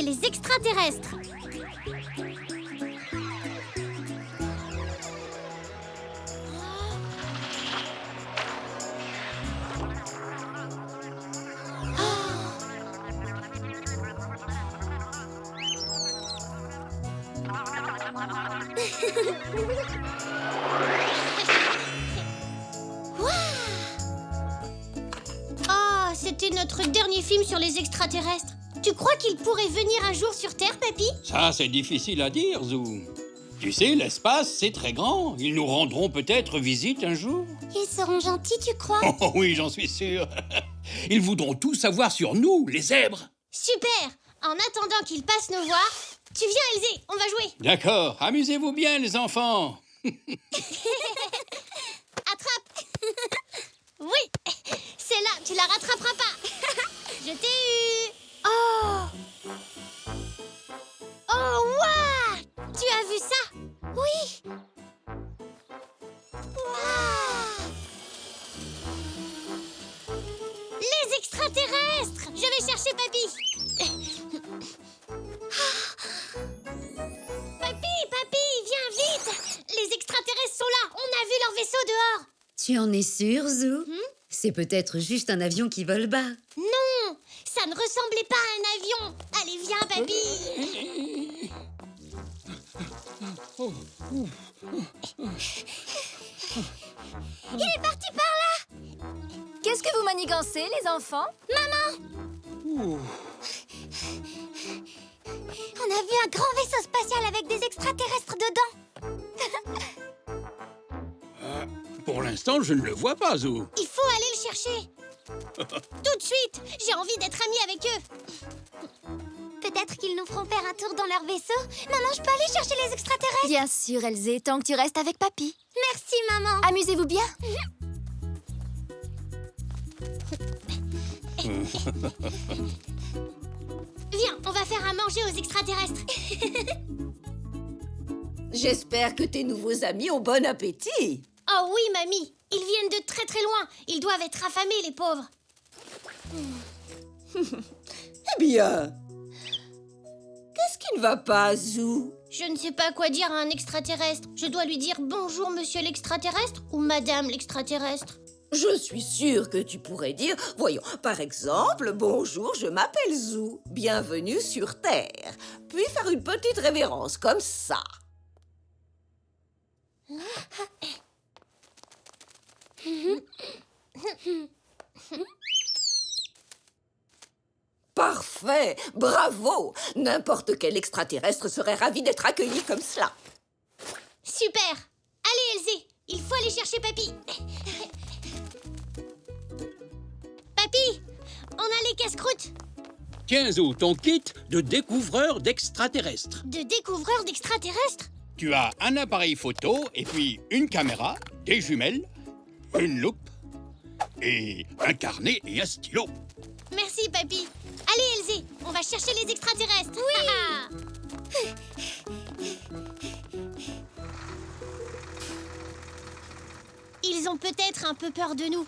c'est les extraterrestres. Oh, c'était notre dernier film sur les extraterrestres. Tu crois qu'ils pourraient venir un jour sur Terre, papy? Ça, c'est difficile à dire, Zou. Tu sais, l'espace, c'est très grand. Ils nous rendront peut-être visite un jour. Ils seront gentils, tu crois? Oh oui, j'en suis sûr. Ils voudront tout savoir sur nous, les zèbres. Super! En attendant qu'ils passent nous voir, tu viens, Elzé, on va jouer. D'accord, amusez-vous bien, les enfants. Attrape! Oui! C'est là, tu la rattraperas pas. Je t'ai eu. Oh! Oh, waouh! Tu as vu ça? Oui! Waouh! Les extraterrestres! Je vais chercher papy. Papy, viens vite! Les extraterrestres sont là, on a vu leur vaisseau dehors. Tu en es sûr, Zou? C'est peut-être juste un avion qui vole bas. Non, ça ne ressemblait pas à un avion. Allez, viens, papy. Il est parti par là. Qu'est-ce que vous manigancez, les enfants? Maman! On a vu un grand vaisseau spatial avec des extraterrestres dedans. Pour l'instant, je ne le vois pas, Zou. Il faut aller le chercher. Tout de suite. J'ai envie d'être amie avec eux. Peut-être qu'ils nous feront faire un tour dans leur vaisseau. Maman, je peux aller chercher les extraterrestres? Bien sûr, Elzé, tant que tu restes avec papy. Merci, maman. Amusez-vous bien. Viens, on va faire à manger aux extraterrestres. J'espère que tes nouveaux amis ont bon appétit. Oh oui, mamie. Ils viennent de très très loin. Ils doivent être affamés, les pauvres. Eh bien, qu'est-ce qui ne va pas, Zou? Je ne sais pas quoi dire à un extraterrestre. Je dois lui dire bonjour, monsieur l'extraterrestre ou madame l'extraterrestre. Je suis sûre que tu pourrais dire, voyons, par exemple, bonjour, je m'appelle Zou, bienvenue sur Terre. Puis faire une petite révérence comme ça. Parfait, bravo. N'importe quel extraterrestre serait ravi d'être accueilli comme cela. Super. Allez, Elzé, il faut aller chercher papy. Papy, on a les casse-croûtes. Tiens, Zou, ton kit de découvreur d'extraterrestres. De découvreurs d'extraterrestres? Tu as un appareil photo et puis une caméra, des jumelles, une loupe et un carnet et un stylo. Merci, papy. Allez, Elzé, on va chercher les extraterrestres. Oui. Ils ont peut-être un peu peur de nous.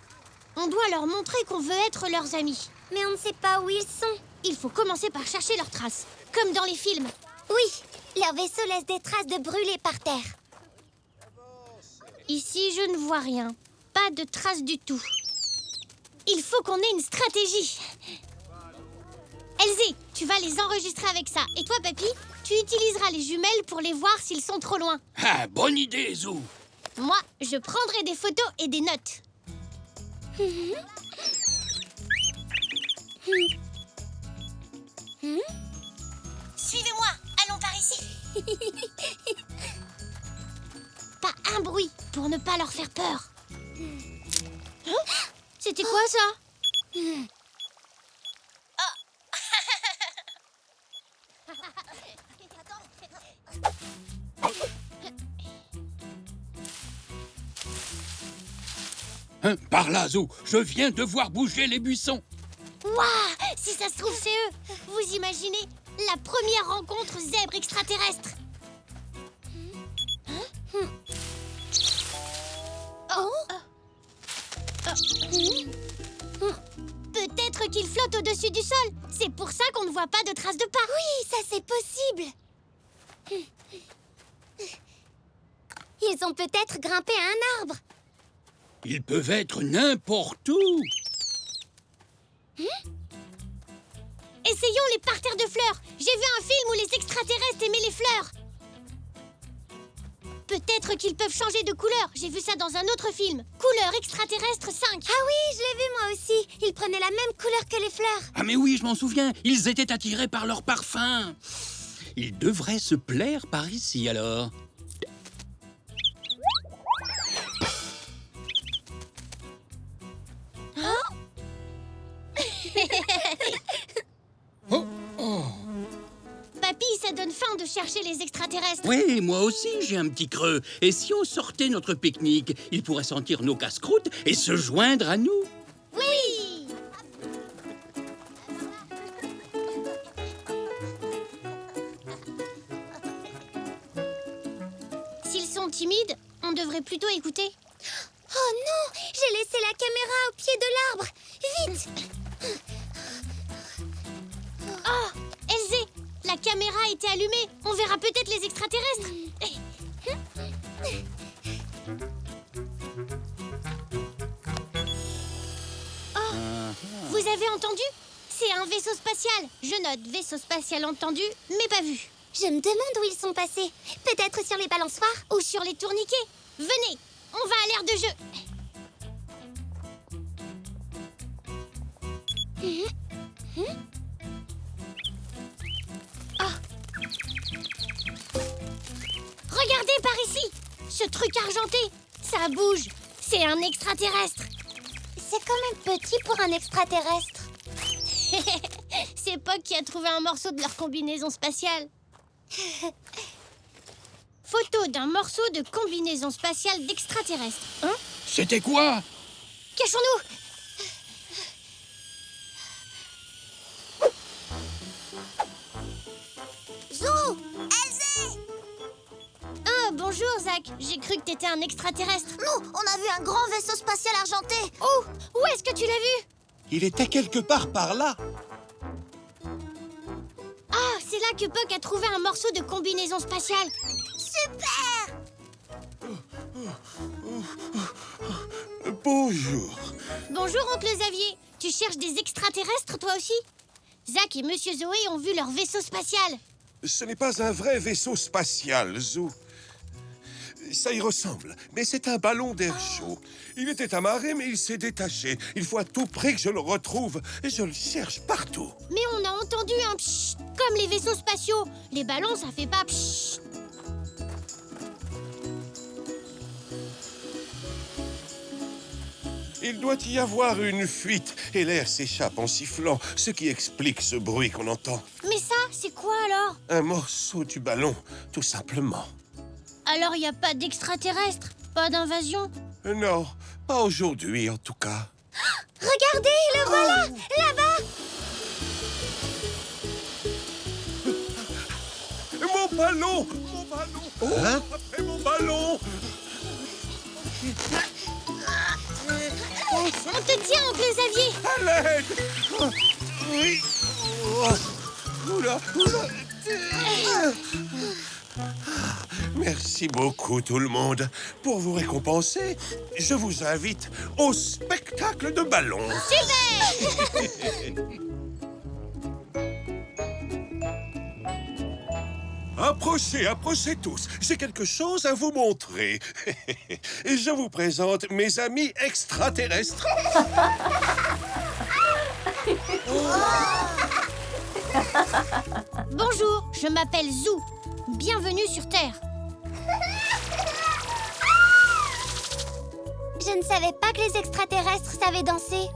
On doit leur montrer qu'on veut être leurs amis. Mais on ne sait pas où ils sont. Il faut commencer par chercher leurs traces, comme dans les films. Oui, leur vaisseau laisse des traces de brûlés par terre. Ici, je ne vois rien. Pas de traces du tout. Il faut qu'on ait une stratégie. Elzé, tu vas les enregistrer avec ça. Et toi, papy, tu utiliseras les jumelles pour les voir s'ils sont trop loin. Ah, bonne idée, Zou. Moi, je prendrai des photos et des notes. Suivez-moi, allons par ici. Pas un bruit pour ne pas leur faire peur. Hein? C'était quoi ça? Hein, par là, Zou, je viens de voir bouger les buissons. Waouh! Si ça se trouve, c'est eux. Vous imaginez la première rencontre zèbre extraterrestre? Oh! Peut-être qu'ils flottent au-dessus du sol. C'est pour ça qu'on ne voit pas de traces de pas. Oui, ça c'est possible. Ils ont peut-être grimpé à un arbre. Ils peuvent être n'importe où. Essayons les parterres de fleurs. J'ai vu un film où les extraterrestres aimaient les fleurs. Peut-être qu'ils peuvent changer de couleur. J'ai vu ça dans un autre film. Couleur extraterrestre 5. Ah oui, je l'ai vu moi aussi. Ils prenaient la même couleur que les fleurs. Ah mais oui, je m'en souviens. Ils étaient attirés par leur parfum. Ils devraient se plaire par ici alors. Papy, ça donne faim de chercher les extraterrestres. Oui, moi aussi, j'ai un petit creux. Et si on sortait notre pique-nique, ils pourraient sentir nos casse-croûtes et se joindre à nous. Oui. S'ils sont timides, on devrait plutôt écouter. Oh non, j'ai laissé la caméra au pied de l'arbre. Vite. Oh, Elzé, la caméra a été allumée. On verra peut-être les extraterrestres. Oh, vous avez entendu? C'est un vaisseau spatial. Je note vaisseau spatial entendu, mais pas vu. Je me demande où ils sont passés. Peut-être sur les balançoires ou sur les tourniquets. Venez, on va à l'aire de jeu. Regardez par ici. Ce truc argenté, ça bouge. C'est un extraterrestre. C'est quand même petit pour un extraterrestre. C'est Puck qui a trouvé un morceau de leur combinaison spatiale. Photo d'un morceau de combinaison spatiale d'extraterrestre. Hein? C'était quoi? Cachons-nous! Zou! Elzé! Ah, bonjour, Zach. J'ai cru que t'étais un extraterrestre. Nous, on a vu un grand vaisseau spatial argenté. Où est-ce que tu l'as vu? Il était quelque part par là. Ah, c'est là que Puck a trouvé un morceau de combinaison spatiale. Super! Bonjour. Bonjour, oncle Xavier. Tu cherches des extraterrestres, toi aussi? Zach et Monsieur Zoé ont vu leur vaisseau spatial. Ce n'est pas un vrai vaisseau spatial, Zou. Ça y ressemble, mais c'est un ballon d'air chaud. Il était amarré, mais il s'est détaché. Il faut à tout prix que je le retrouve. Et je le cherche partout. Mais on a entendu un pshht, comme les vaisseaux spatiaux. Les ballons, ça fait pas pshht. Il doit y avoir une fuite et l'air s'échappe en sifflant, ce qui explique ce bruit qu'on entend. Mais ça, c'est quoi alors? Un morceau du ballon, tout simplement. Alors, il n'y a pas d'extraterrestres? Pas d'invasion? Non, pas aujourd'hui en tout cas. Regardez, le voilà! Là-bas! Mon ballon! Mon ballon! Hein? Après mon ballon! On te tient, oncle Xavier! À l'aide! Oh, oui! Oh, oula, oula. Merci beaucoup tout le monde. Pour vous récompenser, je vous invite au spectacle de ballons. Super! Approchez, approchez tous. J'ai quelque chose à vous montrer. Je vous présente mes amis extraterrestres. Bonjour, je m'appelle Zou. Bienvenue sur Terre. Je ne savais pas que les extraterrestres savaient danser.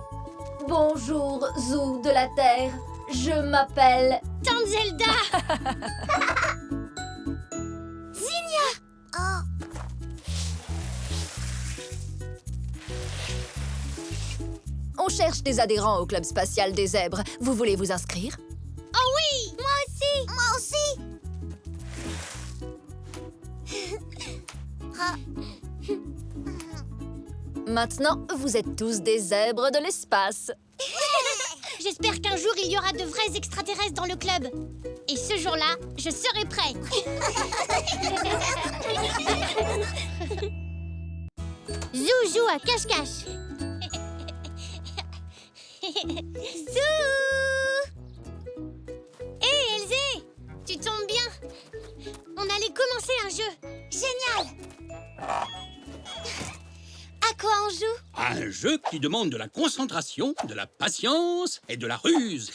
Bonjour, Zou de la Terre. Je m'appelle... Tante Zelda! Zinnia! Oh. On cherche des adhérents au club spatial des zèbres. Vous voulez vous inscrire? Oh oui! Moi aussi! Moi aussi! Maintenant, vous êtes tous des zèbres de l'espace. J'espère qu'un jour, il y aura de vrais extraterrestres dans le club. Et ce jour-là, je serai prêt. Zou joue à cache-cache. Zou! Hé, Elzé! Tu tombes bien. On allait commencer un jeu. Génial! À quoi on joue? Un jeu qui demande de la concentration, de la patience et de la ruse.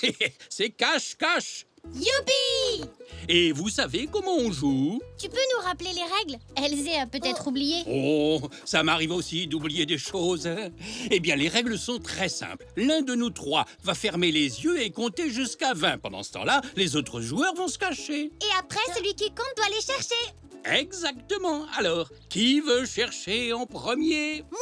C'est cache-cache. Youpi! Et vous savez comment on joue? Tu peux nous rappeler les règles? Elzé a peut-être oublié. Oh, ça m'arrive aussi d'oublier des choses. Eh bien, les règles sont très simples. L'un de nous trois va fermer les yeux et compter jusqu'à 20. Pendant ce temps-là, les autres joueurs vont se cacher. Et après, celui qui compte doit les chercher. Exactement. Alors, qui veut chercher en premier? Moi!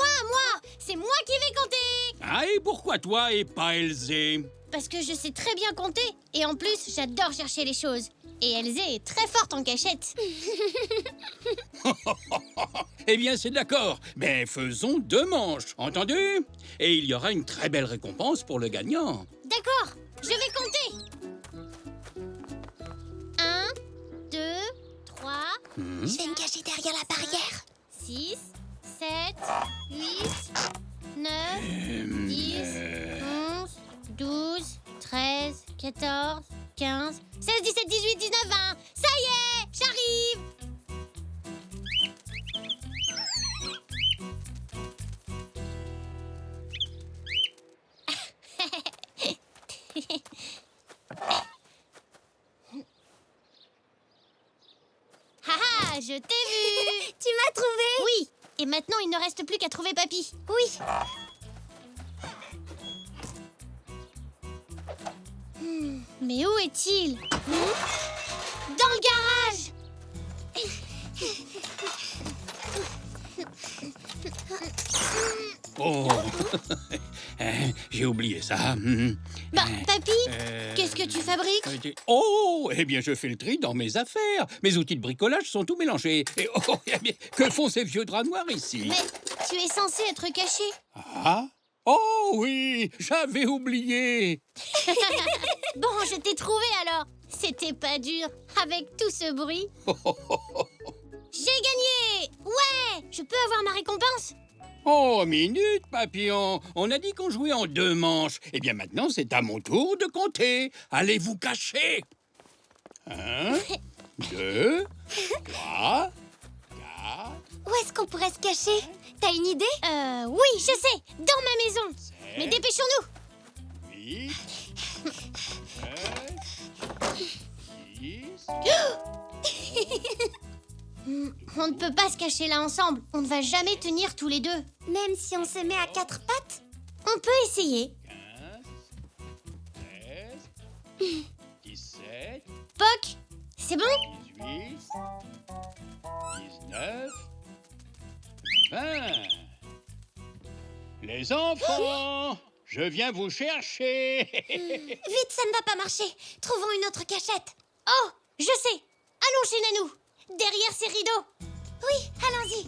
C'est moi qui vais compter! Ah, et pourquoi toi et pas Elzé? Parce que je sais très bien compter. Et en plus, j'adore chercher les choses. Et Elzé est très forte en cachette. Eh bien, c'est d'accord. Mais faisons 2 manches, entendu? Et il y aura une très belle récompense pour le gagnant. D'accord, je vais compter. 1, 2, 3... Je vais me cacher derrière la barrière. 6, 7, 8, 9, 10, 11, 12, 13, 14, 15, 16, 17, 18, 19, 20. Ça y est, j'arrive. Haha, je t'ai vu. Tu m'as trouvé? Oui. Et maintenant, il ne reste plus qu'à trouver Papy. Oui. Mais où est-il? Dans le garage. Oh, j'ai oublié ça. Bah, Papy, qu'est-ce que tu fabriques? Oh, eh bien, je fais le tri dans mes affaires. Mes outils de bricolage sont tout mélangés. Et oh, eh bien, que font ces vieux draps noirs ici? Mais tu es censé être caché. Ah? Oh oui, j'avais oublié. Bon, je t'ai trouvé alors. C'était pas dur, avec tout ce bruit. J'ai gagné! Ouais! Je peux avoir ma récompense? Oh, minute, papillon. On a dit qu'on jouait en 2 manches. Eh bien, maintenant, c'est à mon tour de compter. Allez vous cacher. 1, 2, 3, 4... Où est-ce qu'on pourrait se cacher? T'as une idée? Oui, je sais! Dans ma maison! Mais dépêchons-nous! 8, 9, 10... On ne peut pas se cacher là ensemble. On ne va jamais tenir tous les deux. Même si on se met à 4 pattes? On peut essayer. 15, 16, 17... Poc, c'est bon? 18, 19, 20. Les enfants, je viens vous chercher. Vite, ça ne va pas marcher. Trouvons une autre cachette. Oh, je sais. Allons chez Nanou. Derrière ces rideaux. Oui, allons-y.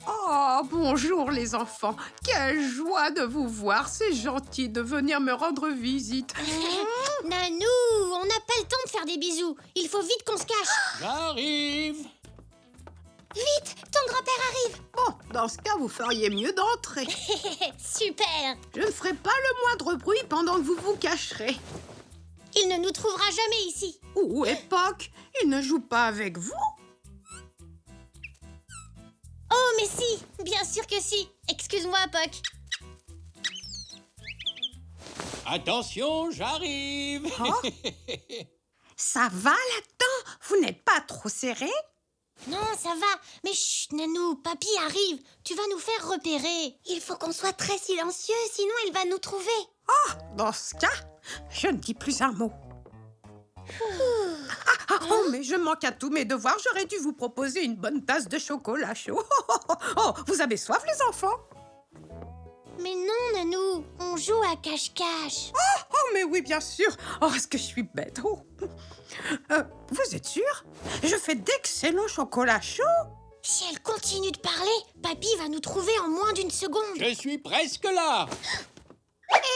Oh, bonjour les enfants. Quelle joie de vous voir. C'est gentil de venir me rendre visite. Nanou, on n'a pas le temps de faire des bisous. Il faut vite qu'on se cache. J'arrive. Vite, ton grand-père arrive. Bon, dans ce cas, vous feriez mieux d'entrer. Super. Je ne ferai pas le moindre bruit pendant que vous vous cacherez. Il ne nous trouvera jamais ici. Où est Poc? Il ne joue pas avec vous? Oh, mais si, bien sûr que si. Excuse-moi, Poc. Attention, j'arrive. Oh. Ça va là-dedans? Vous n'êtes pas trop serré? Non, ça va. Mais chut, Nanou, Papy arrive. Tu vas nous faire repérer. Il faut qu'on soit très silencieux, sinon il va nous trouver. Oh, dans ce cas, je ne dis plus un mot. Oh, mais je manque à tous mes devoirs. J'aurais dû vous proposer une bonne tasse de chocolat chaud. Oh, vous avez soif, les enfants? Mais non, Nanou, on joue à cache-cache. Oh, mais oui, bien sûr. Oh, est-ce que je suis bête. Oh. Vous êtes sûr? Je fais d'excellents chocolats chauds. Si elle continue de parler, Papy va nous trouver en moins d'une seconde. Je suis presque là.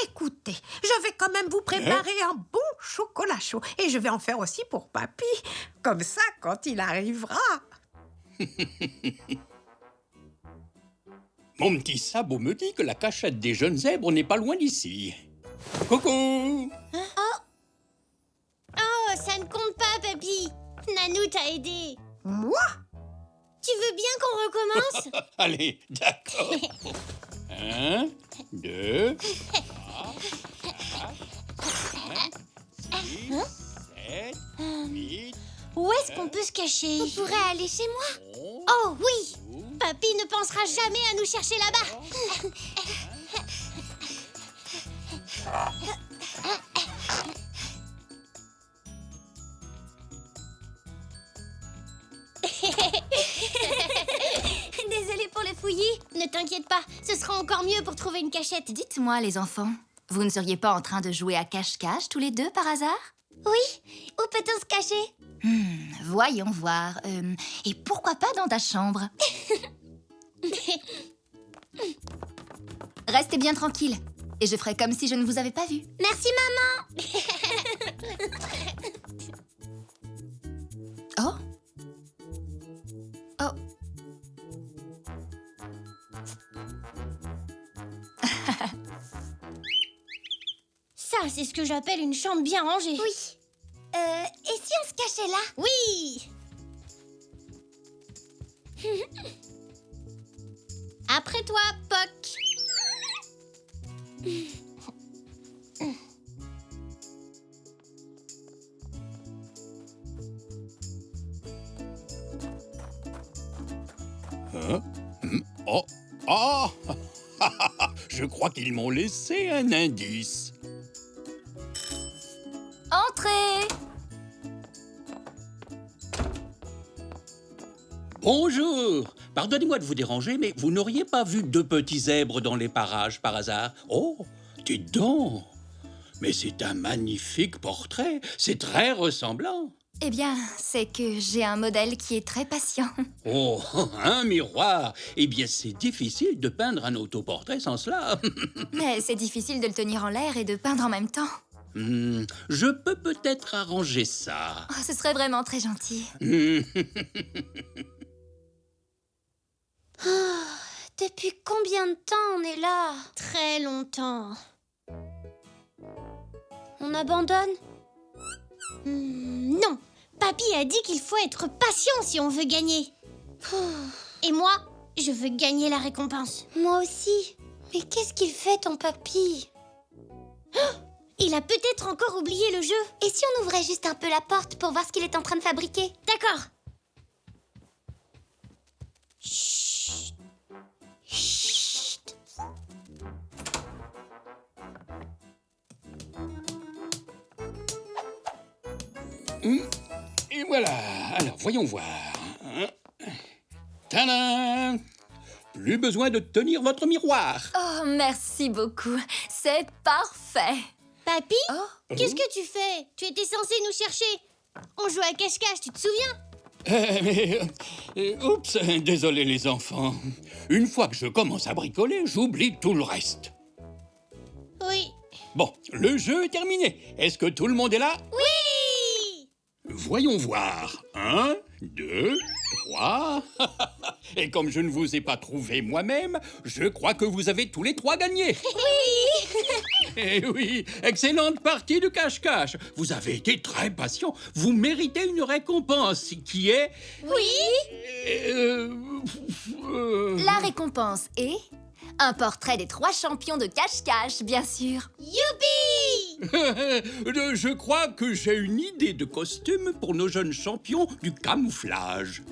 Écoutez, je vais quand même vous préparer un bon chocolat chaud. Et je vais en faire aussi pour Papy. Comme ça, quand il arrivera. Mon petit sabot me dit que la cachette des jeunes zèbres n'est pas loin d'ici. Coucou! Oh, ça ne compte pas, Papy. Nanou t'a aidé. Moi? Tu veux bien qu'on recommence? Allez, d'accord. 1, 2, 3, 4, 5, 6, 7, 8... Où est-ce qu'on peut se cacher? On pourrait aller chez moi. Oh oui! Papy ne pensera jamais à nous chercher là-bas. Désolée pour le fouillis. Ne t'inquiète pas, ce sera encore mieux pour trouver une cachette. Dites-moi, les enfants, vous ne seriez pas en train de jouer à cache-cache tous les deux par hasard? Oui, où peut-on se cacher? Voyons voir. Et pourquoi pas dans ta chambre? Restez bien tranquille. Et je ferai comme si je ne vous avais pas vu. Merci, maman. Oh? Oh. Ça, c'est ce que j'appelle une chambre bien rangée. Oui. Et si on se cachait là? Oui. Après toi, Poc. Hein? Oh! Oh! Je crois qu'ils m'ont laissé un indice. Entrez! Bonjour! Pardonnez-moi de vous déranger, mais vous n'auriez pas vu deux petits zèbres dans les parages par hasard? Oh, dites donc! Mais c'est un magnifique portrait, c'est très ressemblant. Eh bien, c'est que j'ai un modèle qui est très patient. Oh, un miroir! Eh bien, c'est difficile de peindre un autoportrait sans cela. Mais c'est difficile de le tenir en l'air et de peindre en même temps. Je peux peut-être arranger ça. Oh, ce serait vraiment très gentil. Depuis combien de temps on est là? Très longtemps. On abandonne? Non. Papy a dit qu'il faut être patient si on veut gagner. Et moi, je veux gagner la récompense. Moi aussi. Mais qu'est-ce qu'il fait, ton papy? Il a peut-être encore oublié le jeu. Et si on ouvrait juste un peu la porte pour voir ce qu'il est en train de fabriquer? D'accord. Chut. Chut. Et voilà. Alors, voyons voir. Tadam! Plus besoin de tenir votre miroir. Oh, merci beaucoup. C'est parfait. Papy, Oh. qu'est-ce que tu fais? Tu étais censé nous chercher. On jouait à cache-cache, tu te souviens? Oups, désolé les enfants. Une fois que je commence à bricoler, j'oublie tout le reste. Oui. Bon, le jeu est terminé. Est-ce que tout le monde est là? Oui! Voyons voir. 1, 2, 3. Et comme je ne vous ai pas trouvé moi-même, je crois que vous avez tous les trois gagné. Oui! Eh oui, excellente partie de cache-cache. Vous avez été très patient. Vous méritez une récompense qui est... Oui! La récompense est un portrait des 3 champions de cache-cache, bien sûr. Youpi! Je crois que j'ai une idée de costume pour nos jeunes champions du camouflage.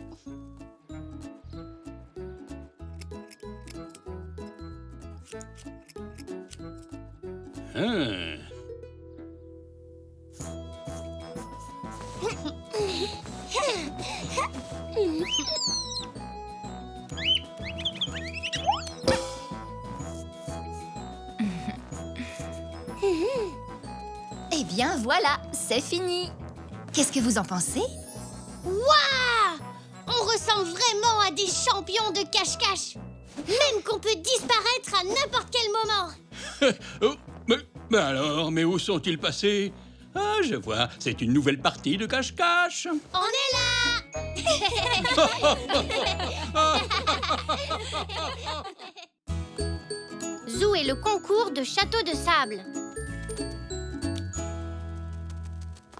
Eh bien, voilà, c'est fini. Qu'est-ce que vous en pensez? Waouh! On ressent ressemble vraiment à des champions de cache-cache. Même qu'on peut disparaître à n'importe quel moment. Oh, mais alors, mais où sont-ils passés? Ah, je vois, c'est une nouvelle partie de cache-cache. On est là. Zoo et le concours de château de sable.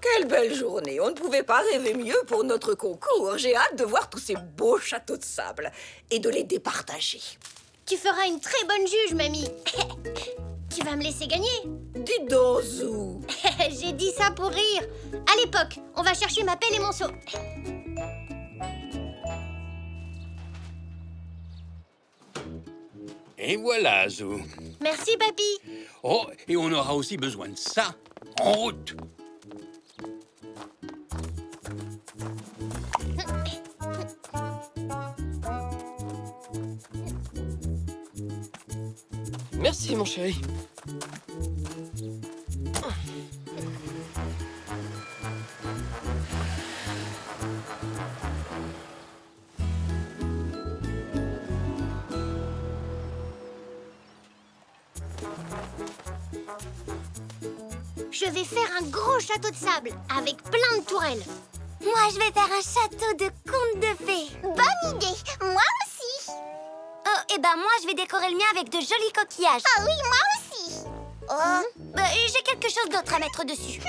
Quelle belle journée! On ne pouvait pas rêver mieux pour notre concours. J'ai hâte de voir tous ces beaux châteaux de sable et de les départager. Tu feras une très bonne juge, mamie. Tu vas me laisser gagner. Dis donc, Zou. J'ai dit ça pour rire. À l'époque, on va chercher ma pelle et mon seau. Et voilà, Zou. Merci, papy. Oh, et on aura aussi besoin de ça. En route. Merci, mon chéri. Je vais faire un gros château de sable avec plein de tourelles. Moi, je vais faire un château de contes de fées. Bonne idée. Moi aussi. Oh, et ben moi, je vais décorer le mien avec de jolis coquillages. Ah oui, moi aussi. Oh, j'ai quelque chose d'autre à mettre dessus.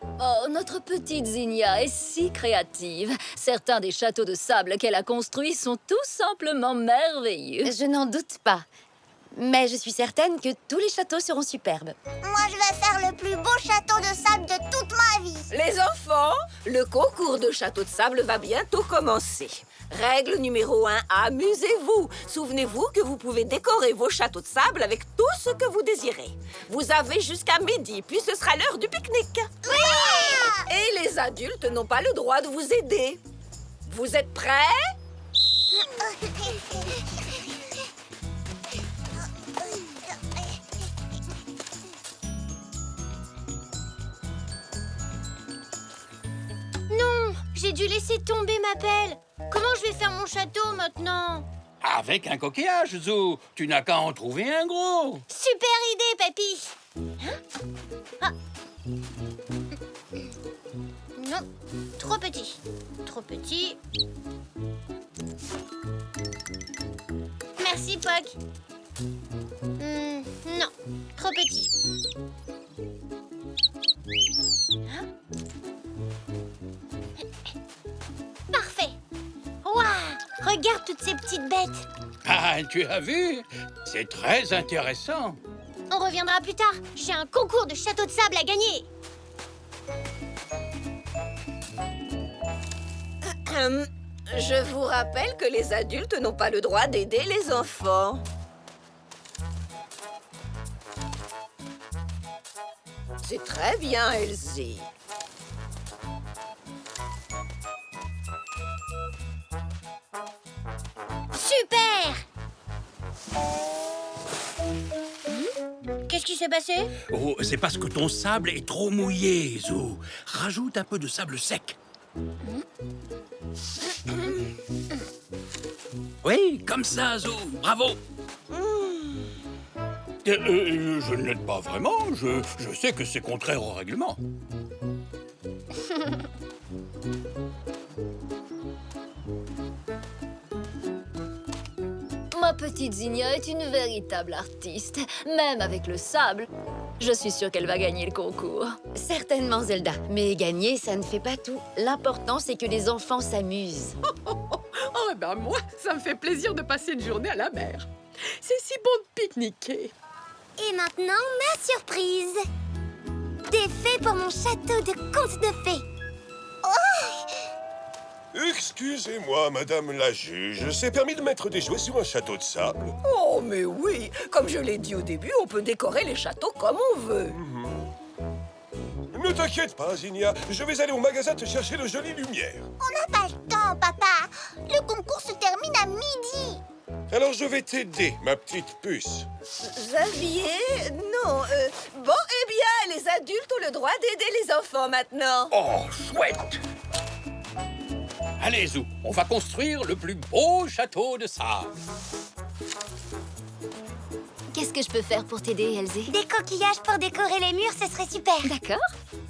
Oh, notre petite Zinnia est si créative. Certains des châteaux de sable qu'elle a construits sont tout simplement merveilleux. Je n'en doute pas. Mais je suis certaine que tous les châteaux seront superbes. Moi, je vais faire le plus beau château de sable de toute ma vie. Les enfants, le concours de château de sable va bientôt commencer. Règle numéro 1, amusez-vous. Souvenez-vous que vous pouvez décorer vos châteaux de sable avec tout ce que vous désirez. Vous avez jusqu'à midi, puis ce sera l'heure du pique-nique. Oui! Et les adultes n'ont pas le droit de vous aider. Vous êtes prêts? Non, j'ai dû laisser tomber ma pelle. Comment je vais faire mon château maintenant? Avec un coquillage, Zou. Tu n'as qu'à en trouver un gros. Super idée, papy. Ah. Non, trop petit. Trop petit. Merci, Poc. Non, trop petit. Hein? Parfait. Waouh! Regarde toutes ces petites bêtes. Ah, tu as vu? C'est très intéressant. On reviendra plus tard. J'ai un concours de château de sable à gagner. Je vous rappelle que les adultes n'ont pas le droit d'aider les enfants. C'est très bien, Elsie. Super! Qu'est-ce qui s'est passé? Oh, c'est parce que ton sable est trop mouillé, Zou. Rajoute un peu de sable sec. Oui, comme ça, Zou. Bravo. Je ne l'aide pas vraiment. Je sais que c'est contraire au règlement. Ma petite Zinnia est une véritable artiste. Même avec le sable, je suis sûre qu'elle va gagner le concours. Certainement, Zelda. Mais gagner, ça ne fait pas tout. L'important, c'est que les enfants s'amusent. Oh, ben moi, ça me fait plaisir de passer une journée à la mer. C'est si bon de pique-niquer. Et maintenant, ma surprise. Des fées pour mon château de contes de fées. Excusez-moi, madame la juge. C'est permis de mettre des jouets sur un château de sable? Oh, mais oui! Comme je l'ai dit au début, on peut décorer les châteaux comme on veut. Ne t'inquiète pas, Zinnia. Je vais aller au magasin te chercher de jolies lumières. On n'a pas le temps, papa. Le concours se termine à midi. Alors je vais t'aider, ma petite puce. Xavier? Non. Bon, eh bien, les adultes ont le droit d'aider les enfants maintenant. Oh, chouette. Allez, Zou, on va construire le plus beau château de sable. Qu'est-ce que je peux faire pour t'aider, Elsie? Des coquillages pour décorer les murs, ce serait super. D'accord.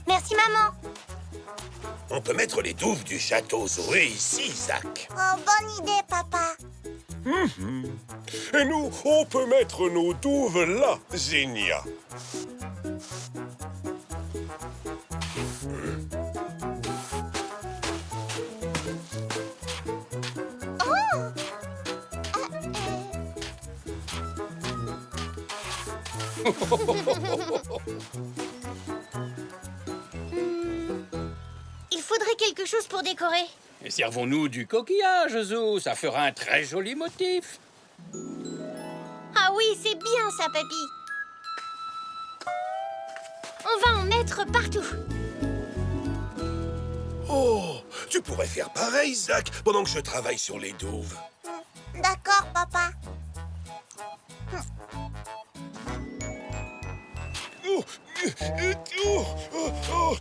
Merci, maman. On peut mettre les douves du château Zoé ici, Zach. Oh, bonne idée, papa. Et nous, on peut mettre nos douves là, Zinnia. Il faudrait quelque chose pour décorer. Et servons-nous du coquillage, Zou. Ça fera un très joli motif. Ah oui, c'est bien ça, papy. On va en mettre partout. Oh, tu pourrais faire pareil, Zach, pendant que je travaille sur les douves. D'accord, papa. Oh, oh, oh, oh.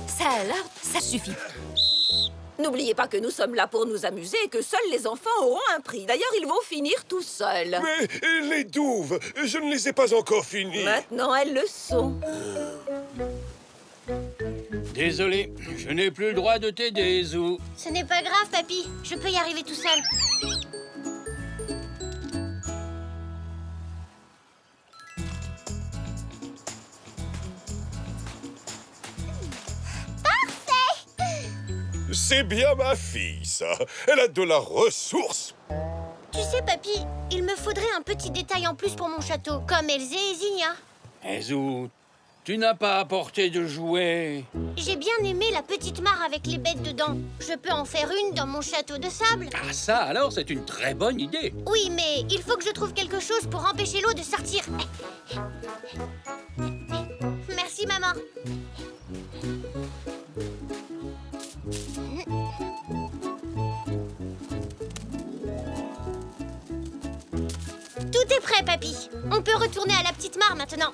Ça alors, ça suffit. N'oubliez pas que nous sommes là pour nous amuser et que seuls les enfants auront un prix. D'ailleurs, ils vont finir tout seuls. Mais les douves, je ne les ai pas encore finies. Maintenant, elles le sont. Désolé, je n'ai plus le droit de t'aider, Zou. Ce n'est pas grave, papy. Je peux y arriver tout seul. C'est bien ma fille, ça. Elle a de la ressource. Tu sais, papy, il me faudrait un petit détail en plus pour mon château, comme Elsie et Zinnia. Eh, Zou, tu n'as pas apporté de jouets. J'ai bien aimé la petite mare avec les bêtes dedans. Je peux en faire une dans mon château de sable. Ah, ça, alors, c'est une très bonne idée. Oui, mais il faut que je trouve quelque chose pour empêcher l'eau de sortir. Merci, maman. Tout est prêt, papy. On peut retourner à la petite mare maintenant.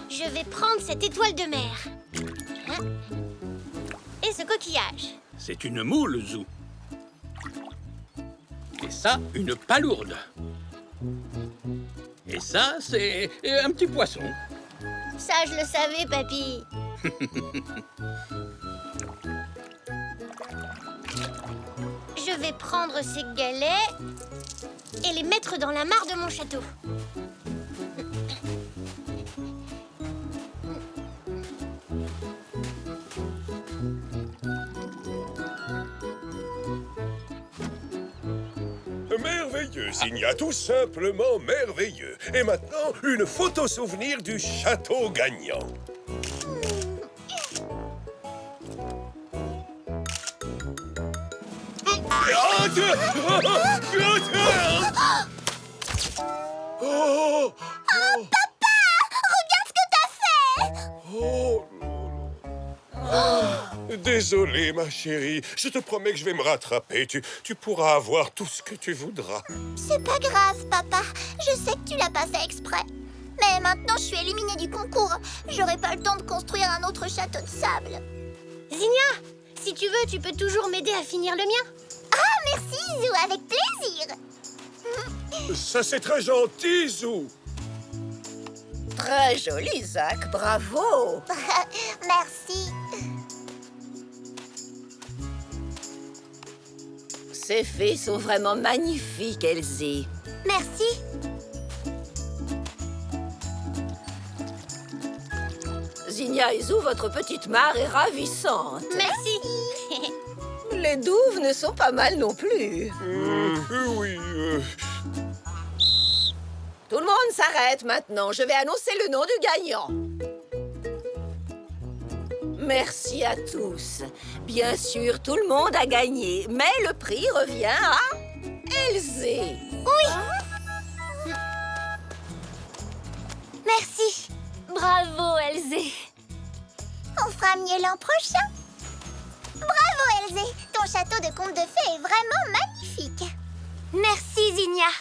Je vais prendre cette étoile de mer. Et ce coquillage. C'est une moule, Zou. Et ça, une palourde. Et ça, c'est un petit poisson. Ça, je le savais, papy. Je vais prendre ces galets et les mettre dans la mare de mon château. Merveilleux, Zinnia, tout simplement merveilleux. Et maintenant, une photo souvenir du château gagnant. Oh, Papa! Regarde ce que t'as fait! oh, désolé, ma chérie. Je te promets que je vais me rattraper. Tu pourras avoir tout ce que tu voudras. C'est pas grave, papa. Je sais que tu l'as pas fait exprès. Mais maintenant, je suis éliminée du concours. J'aurai pas le temps de construire un autre château de sable. Zinnia, si tu veux, tu peux toujours m'aider à finir le mien. Ah, merci, Zou, avec plaisir. Ça, c'est très gentil, Zou. Très joli, Zach. Bravo. Merci. Ces fées sont vraiment magnifiques, Elsie. Merci. Zinnia et Zou, votre petite mare est ravissante. Merci. Les douves ne sont pas mal non plus. Oui. Tout le monde s'arrête maintenant. Je vais annoncer le nom du gagnant. Merci à tous. Bien sûr, tout le monde a gagné, mais le prix revient à Elsie. Oui. Merci. Bravo, Elsie. On fera mieux l'an prochain. Bravo, Elsie. Ton château de conte de fées est vraiment magnifique. Merci, Zinnia.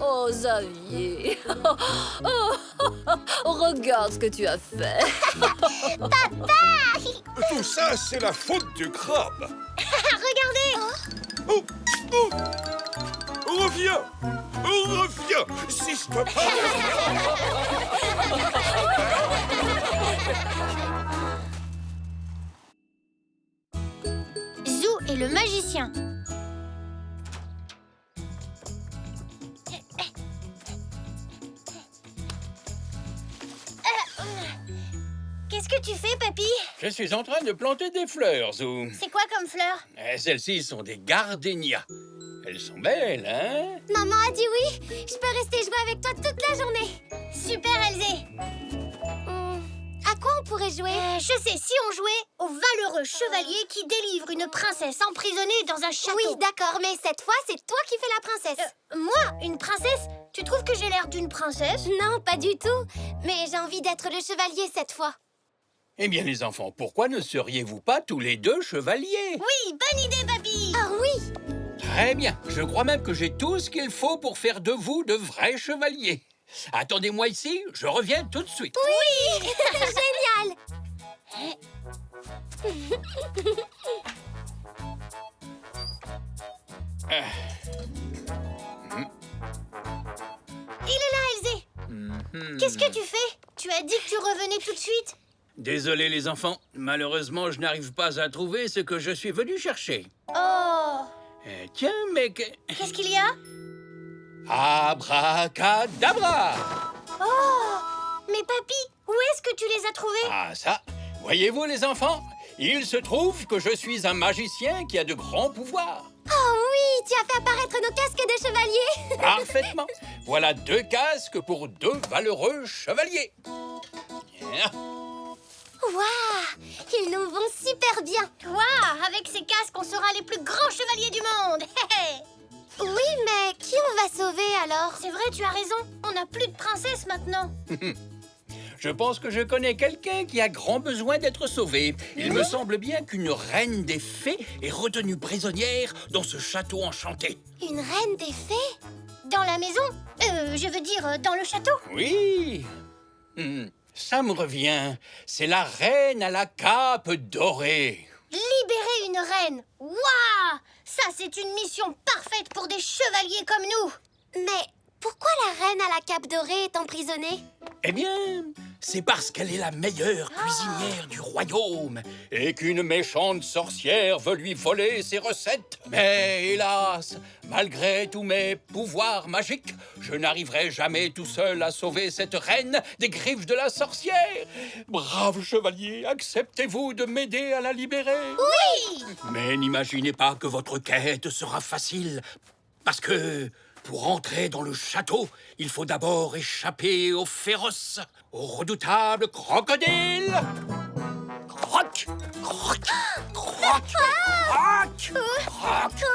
Oh, Xavier. Regarde ce que tu as fait. Tout ça, c'est la faute du crabe. Regardez! Oh, oh. Reviens! Reviens! Si je te parle! Zou et le magicien. Qu'est-ce que tu fais, papy? Je suis en train de planter des fleurs, Zou. C'est quoi comme fleurs? Celles-ci sont des gardénias. Elles sont belles, hein? Maman a dit oui. Je peux rester jouer avec toi toute la journée. Super, Elzé. À quoi on pourrait jouer? Je sais, si on jouait au valeureux chevalier qui délivre une princesse emprisonnée dans un château. Oui, d'accord, mais cette fois, c'est toi qui fais la princesse. Moi, une princesse? Tu trouves que j'ai l'air d'une princesse? Non, pas du tout. Mais j'ai envie d'être le chevalier cette fois. Eh bien, les enfants, pourquoi ne seriez-vous pas tous les deux chevaliers? Oui, bonne idée, papy. Ah oui. Très bien. Je crois même que j'ai tout ce qu'il faut pour faire de vous de vrais chevaliers. Attendez-moi ici, je reviens tout de suite. Oui. Génial. Il est là, Elzé. Qu'est-ce que tu fais? Tu as dit que tu revenais tout de suite. Désolé, les enfants. Malheureusement, je n'arrive pas à trouver ce que je suis venu chercher. Oh. Tiens, mais... Qu'est-ce qu'il y a? Abracadabra! Oh. Mais papy, où est-ce que tu les as trouvés? Ah, ça. Voyez-vous, les enfants? Il se trouve que je suis un magicien qui a de grands pouvoirs. Oh oui, tu as fait apparaître nos casques de chevalier. Parfaitement. Voilà 2 casques pour 2 valeureux chevaliers. Bien. Waouh, ils nous vont super bien. Waouh, avec ces casques, on sera les plus grands chevaliers du monde. Oui, mais qui on va sauver alors? C'est vrai, tu as raison. On n'a plus de princesse maintenant. Je pense que je connais quelqu'un qui a grand besoin d'être sauvé. Il me semble bien qu'une reine des fées est retenue prisonnière dans ce château enchanté. Une reine des fées? Dans la maison? Je veux dire, dans le château? Oui. Ça me revient. C'est la reine à la cape dorée. Libérer une reine. Waouh! Ça, c'est une mission parfaite pour des chevaliers comme nous. Mais pourquoi la reine à la cape dorée est emprisonnée? Eh bien, c'est parce qu'elle est la meilleure cuisinière du royaume et qu'une méchante sorcière veut lui voler ses recettes. Mais hélas, malgré tous mes pouvoirs magiques, je n'arriverai jamais tout seul à sauver cette reine des griffes de la sorcière. Brave chevalier, acceptez-vous de m'aider à la libérer? Oui! Mais n'imaginez pas que votre quête sera facile, parce que... pour entrer dans le château, il faut d'abord échapper aux féroces, aux redoutables crocodiles. Croc, croc, croc, croc, croc, croc, croc, croc, croc.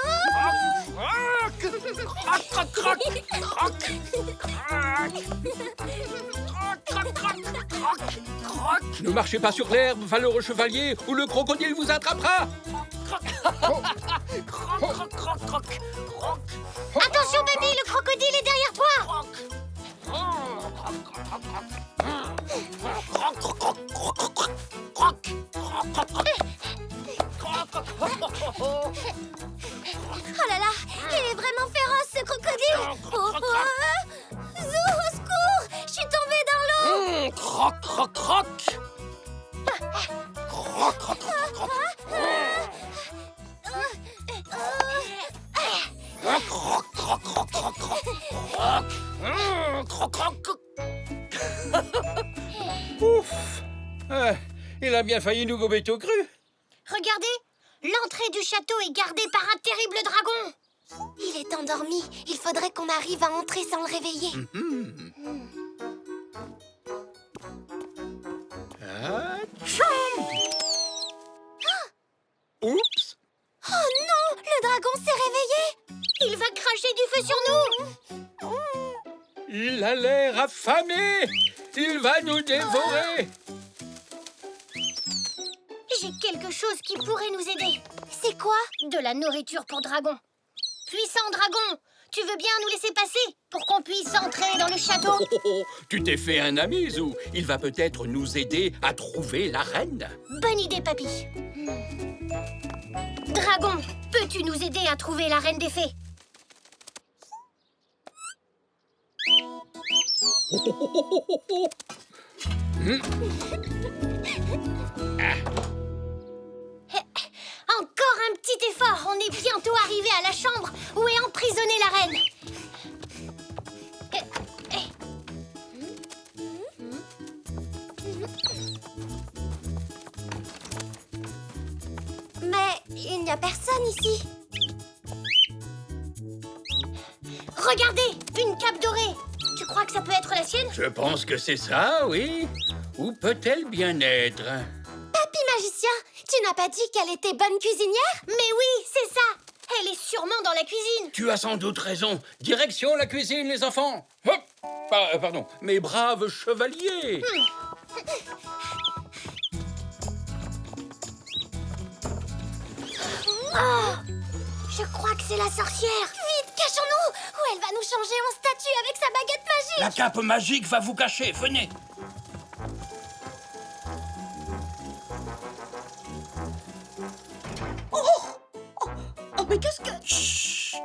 Ne marchez pas sur l'herbe, valeureux chevalier, ou le crocodile vous attrapera. Attention, baby, le crocodile est derrière toi. Oh là là, il est vraiment féroce ce crocodile. Zou, au secours, je suis tombée dans l'eau. Croc, croc, croc. Croc, croc, croc, croc. Croc, croc, croc, croc, croc. Croc, croc, croc. Ouf. Il a bien failli nous gober tout cru. Regardez, l'entrée du château est gardée par un terrible dragon. Il est endormi. Il faudrait qu'on arrive à entrer sans le réveiller. Oups. Oh non, le dragon s'est réveillé. Il va cracher du feu sur nous. Il a l'air affamé. Il va nous dévorer. J'ai quelque chose qui pourrait nous aider. C'est quoi? De la nourriture pour dragon. Puissant dragon, Tu veux bien nous laisser passer pour qu'on puisse entrer dans le château? Tu t'es fait un ami, Zou. Il va peut-être nous aider à trouver la reine. Bonne idée, papy. Dragon, peux-tu nous aider à trouver la reine des fées? Encore un petit effort. On est bientôt arrivé à la chambre où est emprisonnée la reine. Mais il n'y a personne ici. Regardez, une cape dorée. Tu crois que ça peut être la sienne? Je pense que c'est ça, oui. Où peut-elle bien être? Papy magicien, tu n'as pas dit qu'elle était bonne cuisinière? Mais oui, c'est ça. Elle est sûrement dans la cuisine. Tu as sans doute raison. Direction la cuisine, les enfants. Hop! Pardon, mes braves chevaliers. Oh, je crois que c'est la sorcière. Vite, cachons-nous! Ou elle va nous changer en statue avec sa baguette magique! La cape magique va vous cacher. Venez. Oh, mais qu'est-ce que... Chut.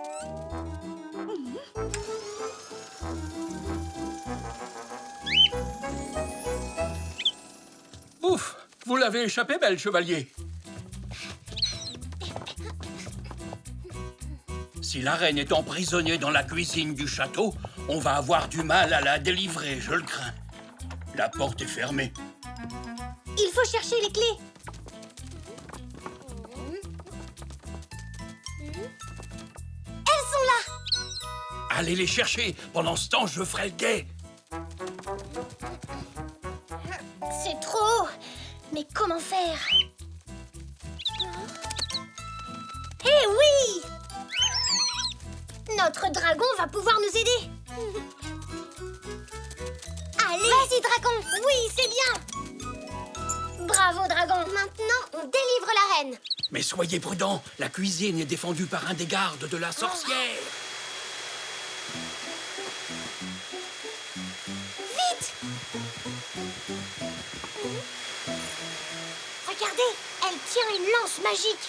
Ouf! Vous l'avez échappé, belle chevalier. Si la reine est emprisonnée dans la cuisine du château, on va avoir du mal à la délivrer, je le crains. La porte est fermée. Il faut chercher les clés. Elles sont là! Allez les chercher. Pendant ce temps, je ferai le guet. C'est trop haut. Mais comment faire? Eh oui! Notre dragon va pouvoir nous aider. Allez! Vas-y, dragon! Oui, c'est bien! Bravo, dragon! Maintenant, on délivre la reine! Mais soyez prudents. La cuisine est défendue par un des gardes de la sorcière. Vite! Regardez, elle tient une lance magique.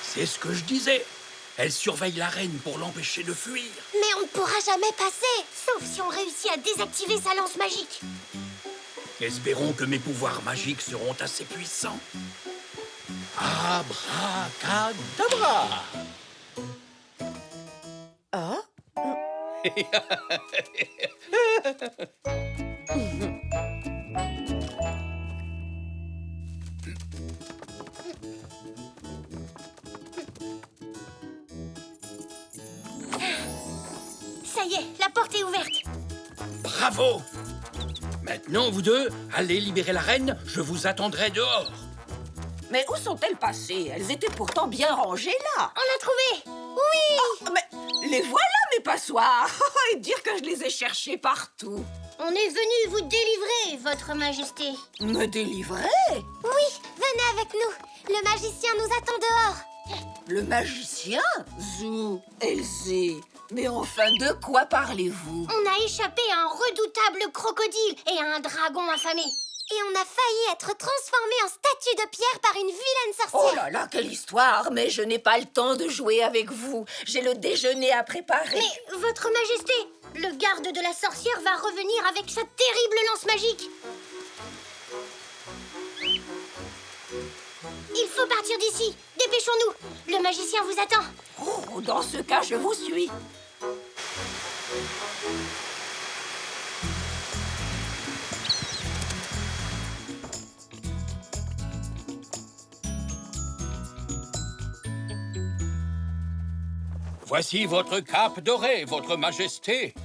C'est ce que je disais. Elle surveille la reine pour l'empêcher de fuir. Mais on ne pourra jamais passer! Sauf si on réussit à désactiver sa lance magique. Espérons que mes pouvoirs magiques seront assez puissants. Abracadabra! Oh? Ça y est, la porte est ouverte. Bravo! Maintenant, vous deux, allez libérer la reine. Je vous attendrai dehors. Mais où sont-elles passées? Elles étaient pourtant bien rangées là. On l'a trouvée. Oh, mais les voilà, mes passoires. Et dire que je les ai cherchées partout. On est venu vous délivrer, votre majesté. Me délivrer? Oui, venez avec nous! Le magicien nous attend dehors! Le magicien? Zou, Elsie, mais enfin, de quoi parlez-vous? On a échappé à un redoutable crocodile et à un dragon affamé. Et on a failli être transformé en statue de pierre par une vilaine sorcière! Oh là là, quelle histoire! Mais je n'ai pas le temps de jouer avec vous. J'ai le déjeuner à préparer. Mais, votre majesté, le garde de la sorcière va revenir avec sa terrible lance magique. Il faut partir d'ici. Dépêchons-nous. Le magicien vous attend. Oh, dans ce cas, je vous suis. Voici votre cape dorée, votre majesté.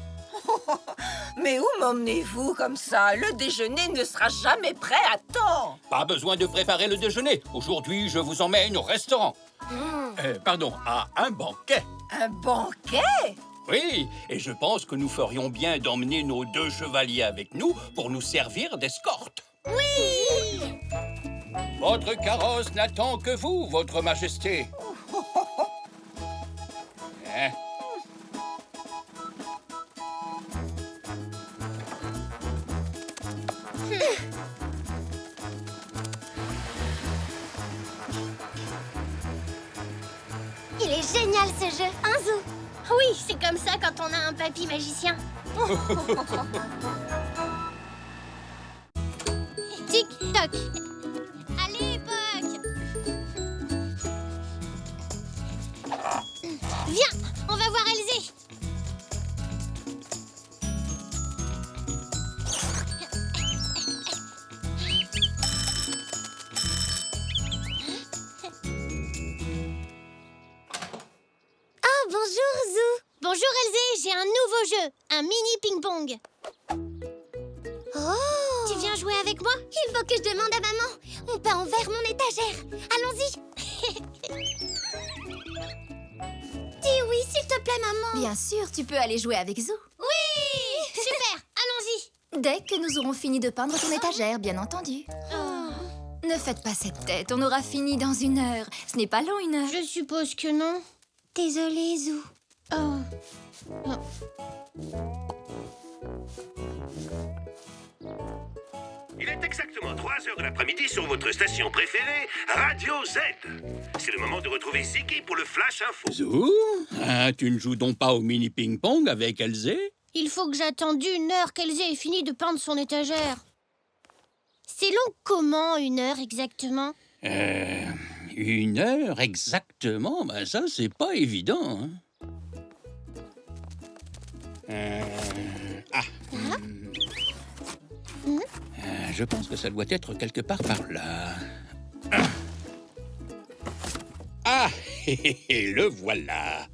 Mais où m'emmenez-vous comme ça? Le déjeuner ne sera jamais prêt à temps. Pas besoin de préparer le déjeuner. Aujourd'hui, je vous emmène au restaurant. Pardon, à un banquet. Un banquet? Oui, et je pense que nous ferions bien d'emmener nos deux chevaliers avec nous pour nous servir d'escorte. Oui! Votre carrosse n'attend que vous, votre majesté. Hein? Il est génial ce jeu, hein Zou? Oui, c'est comme ça quand on a un papy magicien. Tic-toc. Allez, Puck. Viens, on va voir Elzé. Oh, bonjour Zou. Bonjour Elzé, j'ai un nouveau jeu, un mini ping-pong. Oh! Tu viens jouer avec moi? Il faut que je demande à maman. On peut envers mon étagère. Allons-y. Dis oui, s'il te plaît, maman. Bien sûr, tu peux aller jouer avec Zou. Oui! Super, allons-y. Dès que nous aurons fini de peindre ton étagère, bien entendu. Ne faites pas cette tête, on aura fini dans 1 heure. Ce n'est pas long, 1 heure. Je suppose que non. Désolée, Zou. Oh. Il est exactement 3 heures de l'après-midi sur votre station préférée, Radio Z. C'est le moment de retrouver Ziggy pour le Flash Info. Zou, hein, tu ne joues donc pas au mini ping-pong avec Elzé? Il faut que j'attende 1 heure qu'Elzé ait fini de peindre son étagère. C'est long comment, 1 heure exactement? 1 heure exactement? Ben ça, c'est pas évident. Hein. Je pense que ça doit être quelque part par là. Ah, le voilà.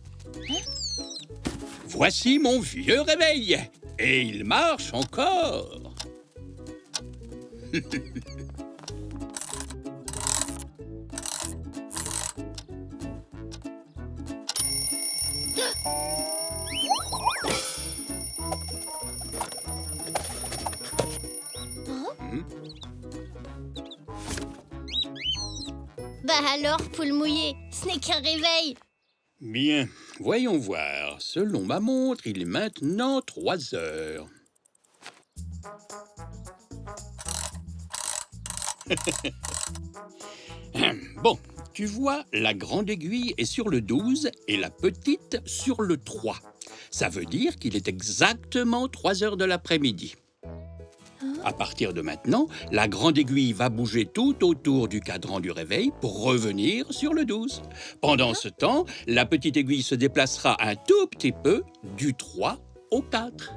Voici mon vieux réveil. Et il marche encore. Bah alors, poule mouillée, ce n'est qu'un réveil. Bien, voyons voir. Selon ma montre, il est maintenant 3 heures. Bon, tu vois, la grande aiguille est sur le 12 et la petite sur le 3. Ça veut dire qu'il est exactement 3 heures de l'après-midi. À partir de maintenant, la grande aiguille va bouger tout autour du cadran du réveil pour revenir sur le 12. Pendant ce temps, la petite aiguille se déplacera un tout petit peu du 3 au 4.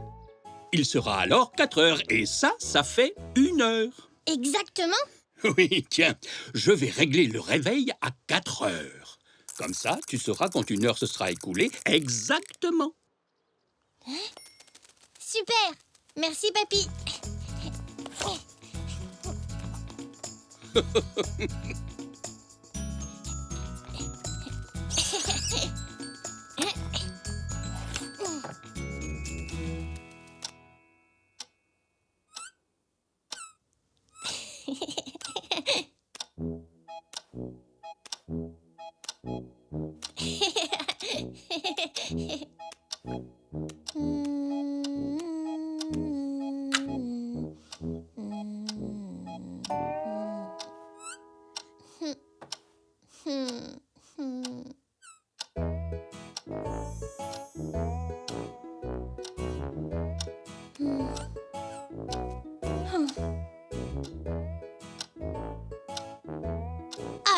Il sera alors 4 heures et ça fait 1 heure. Exactement? Oui, tiens, je vais régler le réveil à 4 heures. Comme ça, tu sauras quand 1 heure se sera écoulée exactement. Super! Merci, papy.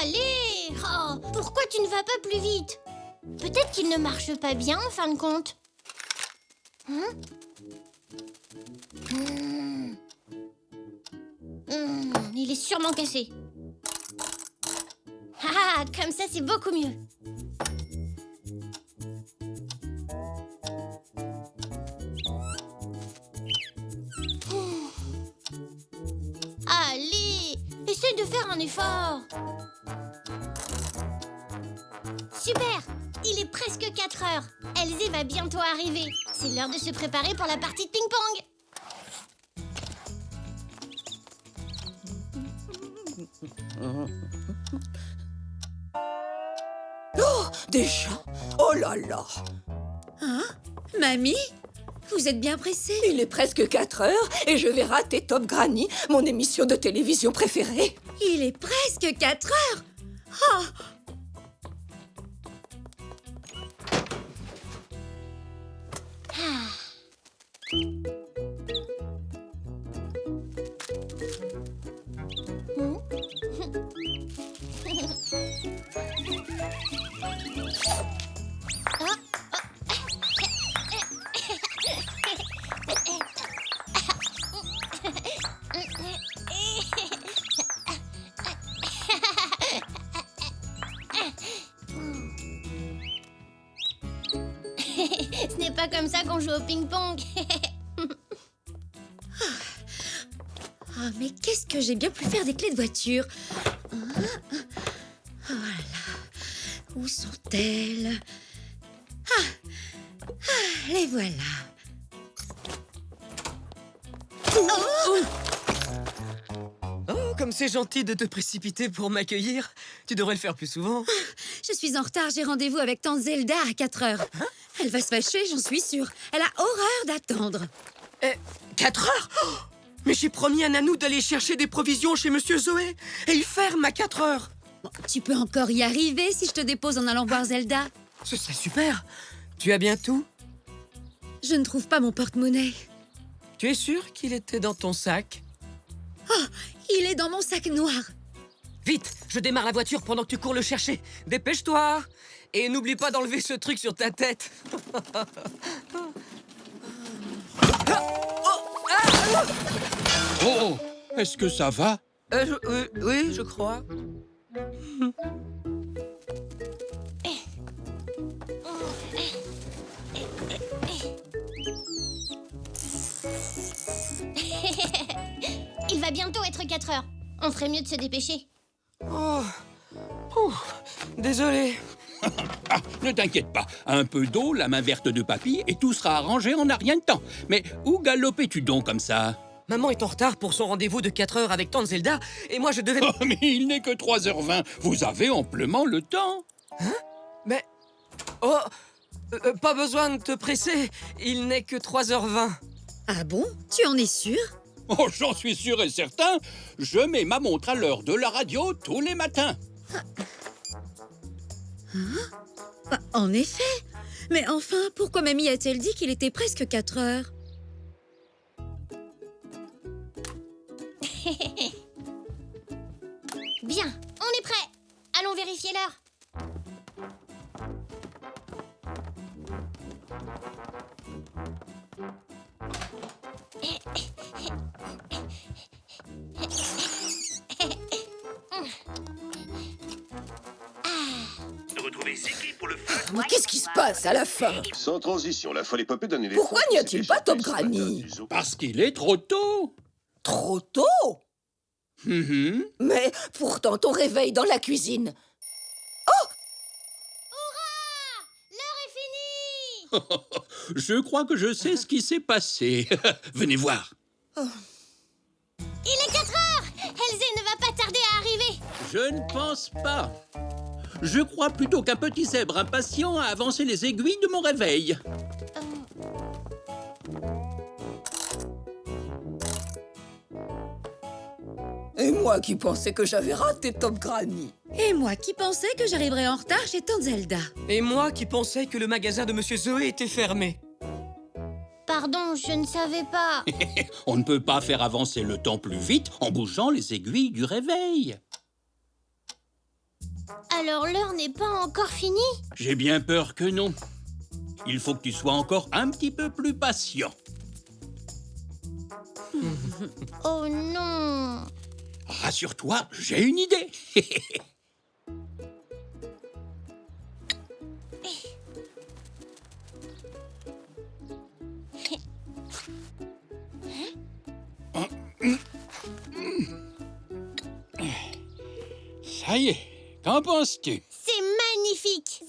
Allez! Oh, pourquoi tu ne vas pas plus vite? Peut-être qu'il ne marche pas bien en fin de compte. Il est sûrement cassé. Ah, comme ça c'est beaucoup mieux. Allez, essaye de faire un effort. Super! Il est presque 4 heures. Elzé va bientôt arriver. C'est l'heure de se préparer pour la partie de ping-pong. Oh, déjà? Oh là là! Hein? Mamie? Vous êtes bien pressée? Il est presque 4 heures et je vais rater Top Granny, mon émission de télévision préférée. Il est presque 4 heures! Oh! Ce n'est pas comme ça qu'on joue au ping-pong. Ah, mais qu'est-ce que j'ai bien pu faire des clés de voiture? Voilà. Où sont-elles? Les voilà. Oh, comme c'est gentil de te précipiter pour m'accueillir. Tu devrais le faire plus souvent. Je suis en retard, j'ai rendez-vous avec tante Zelda à 4 heures. Elle va se fâcher, j'en suis sûre. Elle a horreur d'attendre. 4 heures? Oh, mais j'ai promis à Nanou d'aller chercher des provisions chez Monsieur Zoé. Et il ferme à 4 heures. Bon, tu peux encore y arriver si je te dépose en allant voir Zelda. Ce serait super. Tu as bien tout? Je ne trouve pas mon porte-monnaie. Tu es sûr qu'il était dans ton sac? Oh, il est dans mon sac noir. Vite, je démarre la voiture pendant que tu cours le chercher. Dépêche-toi. Et n'oublie pas d'enlever ce truc sur ta tête. Oh, est-ce que ça va? Oui, je crois. Il va bientôt être 4 heures. On ferait mieux de se dépêcher. Oh. Désolé. Ah, ne t'inquiète pas. Un peu d'eau, la main verte de papy, et tout sera arrangé en un rien de temps. Mais où galopais-tu donc comme ça? Maman est en retard pour son rendez-vous de 4 heures avec tante Zelda, et moi je devais... Oh, mais il n'est que 3h20. Vous avez amplement le temps. Hein? Mais... Oh, pas besoin de te presser. Il n'est que 3h20. Ah bon? Tu en es sûr? Oh, j'en suis sûr et certain. Je mets ma montre à l'heure de la radio tous les matins. Bah, en effet. Mais enfin, pourquoi mamie a-t-elle dit qu'il était presque 4 heures? Bien, on est prêt. Allons vérifier l'heure. De retrouver Ziggy pour le flash. Mais qu'est-ce qui se passe à la fin? Sans transition, la folle épopée d'un éléphant. Pourquoi n'y a-t-il pas Top Granny? Parce qu'il est trop tôt. Trop tôt? Mhm. Mais pourtant, ton réveil dans la cuisine. L'heure est finie. Je crois que je sais ce qui s'est passé. Venez voir. Il est 4 heures. Elzé ne va pas tarder à arriver. Je ne pense pas. Je crois plutôt qu'un petit zèbre impatient a avancé les aiguilles de mon réveil. Et moi qui pensais que j'avais raté Top Granny. Et moi qui pensais que j'arriverais en retard chez tante Zelda. Et moi qui pensais que le magasin de Monsieur Zoé était fermé. Pardon, je ne savais pas. On ne peut pas faire avancer le temps plus vite en bougeant les aiguilles du réveil. Alors l'heure n'est pas encore finie? J'ai bien peur que non. Il faut que tu sois encore un petit peu plus patient. Oh non. Rassure-toi, j'ai une idée. Ça y est, qu'en penses-tu? C'est magnifique.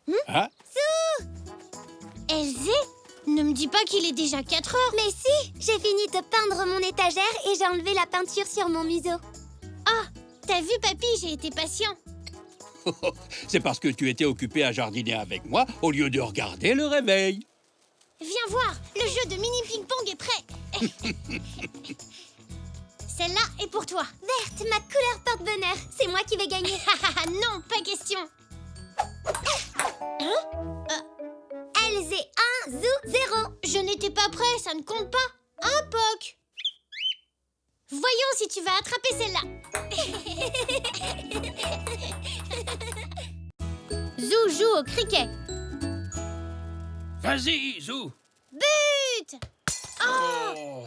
Zou. Ah, Zou. Elzé, ne me dis pas qu'il est déjà 4 heures. Mais si, j'ai fini de peindre mon étagère et j'ai enlevé la peinture sur mon museau. Ah, T'as vu, papy, j'ai été patient. C'est parce que tu étais occupé à jardiner avec moi au lieu de regarder le réveil. Viens voir, le jeu de mini ping-pong est prêt. Celle-là est pour toi. Verte, ma couleur porte-bonheur. C'est moi qui vais gagner. Non, pas question. LZ 1, Zou 0. Je n'étais pas prêt, ça ne compte pas. Un POC. Voyons si tu vas attraper celle-là. Zou joue au cricket. Vas-y, Zou. But! Oh!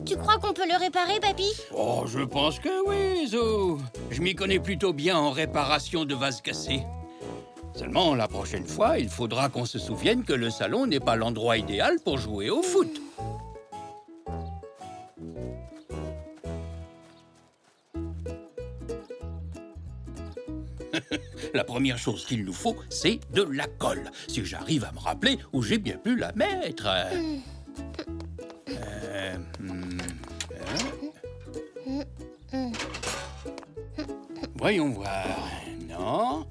Tu crois qu'on peut le réparer, papy? Oh, je pense que oui, Zou. Je m'y connais plutôt bien en réparation de vases cassés. Seulement, la prochaine fois, il faudra qu'on se souvienne que le salon n'est pas l'endroit idéal pour jouer au foot. La première chose qu'il nous faut, c'est de la colle. Si j'arrive à me rappeler où j'ai bien pu la mettre. Voyons voir. Non.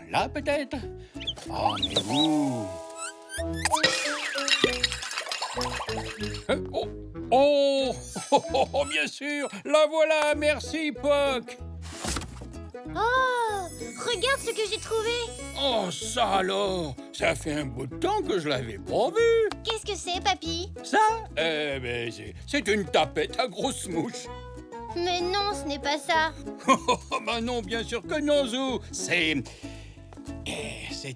Là, peut-être. Oh, mais où? Oh, bien sûr. La voilà. Merci, Puck. Oh! Regarde ce que j'ai trouvé! Oh, ça alors! Ça fait un bout de temps que je l'avais pas vu! Qu'est-ce que c'est, papy? Ça? C'est une tapette à grosses mouches! Mais non, ce n'est pas ça! Bah non, bien sûr que non, Zou! C'est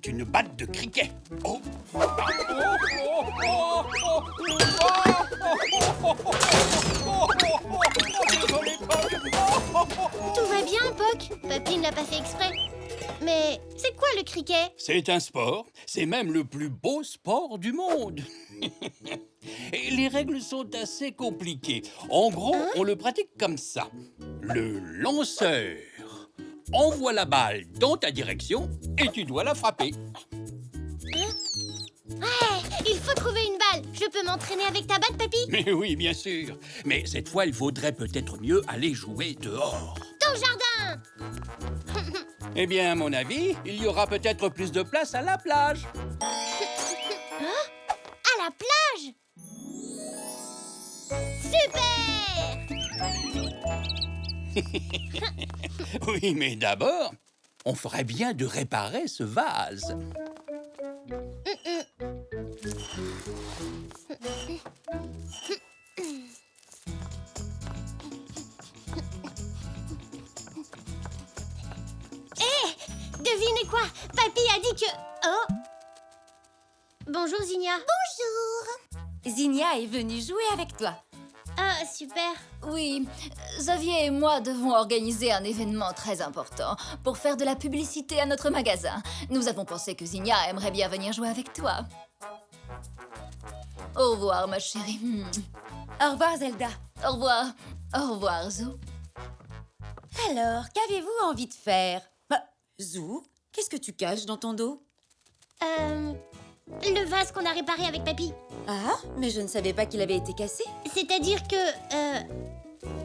une batte de cricket! Oh! Tout va bien, Puck? Papy ne l'a pas fait exprès. Mais c'est quoi le cricket? C'est un sport. C'est même le plus beau sport du monde. Et les règles sont assez compliquées. En gros, on le pratique comme ça. Le lanceur envoie la balle dans ta direction et tu dois la frapper. Ouais, il faut trouver une balle. Je peux m'entraîner avec ta batte, papy? Mais oui, bien sûr. Mais cette fois, il vaudrait peut-être mieux aller jouer dehors. Dans le jardin! Eh bien, à mon avis, il y aura peut-être plus de place à la plage. À la plage? Super! Oui, mais d'abord, on ferait bien de réparer ce vase. Devinez quoi? Papy a dit que... Oh! Bonjour, Zinnia. Bonjour. Zinnia est venue jouer avec toi. Ah, super. Oui, Xavier et moi devons organiser un événement très important pour faire de la publicité à notre magasin. Nous avons pensé que Zinnia aimerait bien venir jouer avec toi. Au revoir, ma chérie. Au revoir, Zelda. Au revoir. Au revoir, Zou. Alors, qu'avez-vous envie de faire? Zou, qu'est-ce que tu caches dans ton dos? Le vase qu'on a réparé avec papy. Ah, mais je ne savais pas qu'il avait été cassé. C'est-à-dire que...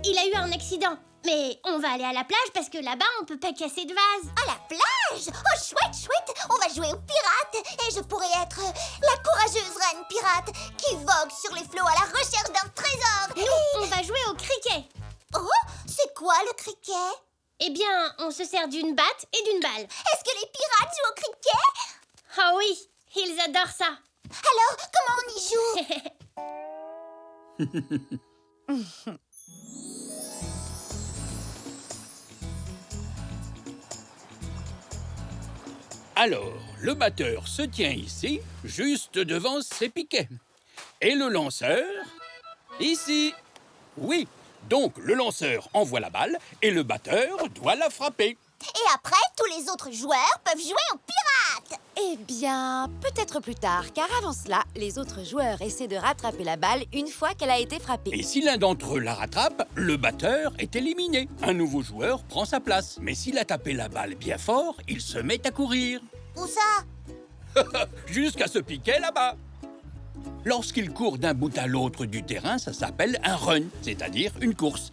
il a eu un accident. Mais on va aller à la plage parce que là-bas, on peut pas casser de vase. À la plage? Oh, chouette, chouette. On va jouer aux pirates. Et je pourrais être la courageuse reine pirate qui vogue sur les flots à la recherche d'un trésor. Nous, on va jouer au cricket. Oh, c'est quoi le cricket? Eh bien, on se sert d'une batte et d'une balle. Est-ce que les pirates jouent au cricket? Ah oui, ils adorent ça. Alors, comment on y joue? Alors, le batteur se tient ici, juste devant ses piquets. Et le lanceur, ici. Oui, donc le lanceur envoie la balle et le batteur doit la frapper. Et après, tous les autres joueurs peuvent jouer aux pirates. Eh bien, peut-être plus tard, car avant cela, les autres joueurs essaient de rattraper la balle une fois qu'elle a été frappée. Et si l'un d'entre eux la rattrape, le batteur est éliminé. Un nouveau joueur prend sa place. Mais s'il a tapé la balle bien fort, il se met à courir. Où ça? Jusqu'à se piquer là-bas. Lorsqu'il court d'un bout à l'autre du terrain, ça s'appelle un run, c'est-à-dire une course.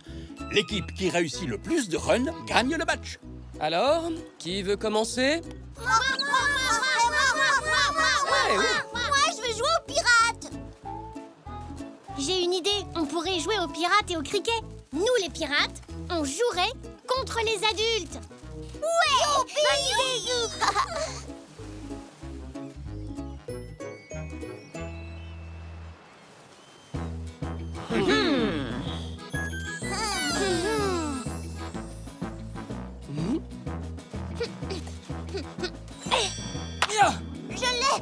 L'équipe qui réussit le plus de runs gagne le match. Alors, qui veut commencer? Moi, je veux jouer aux pirates. J'ai une idée, on pourrait jouer aux pirates et au cricket. Nous, les pirates, on jouerait contre les adultes. Ouais, bonne idée, Zou. Je l'ai.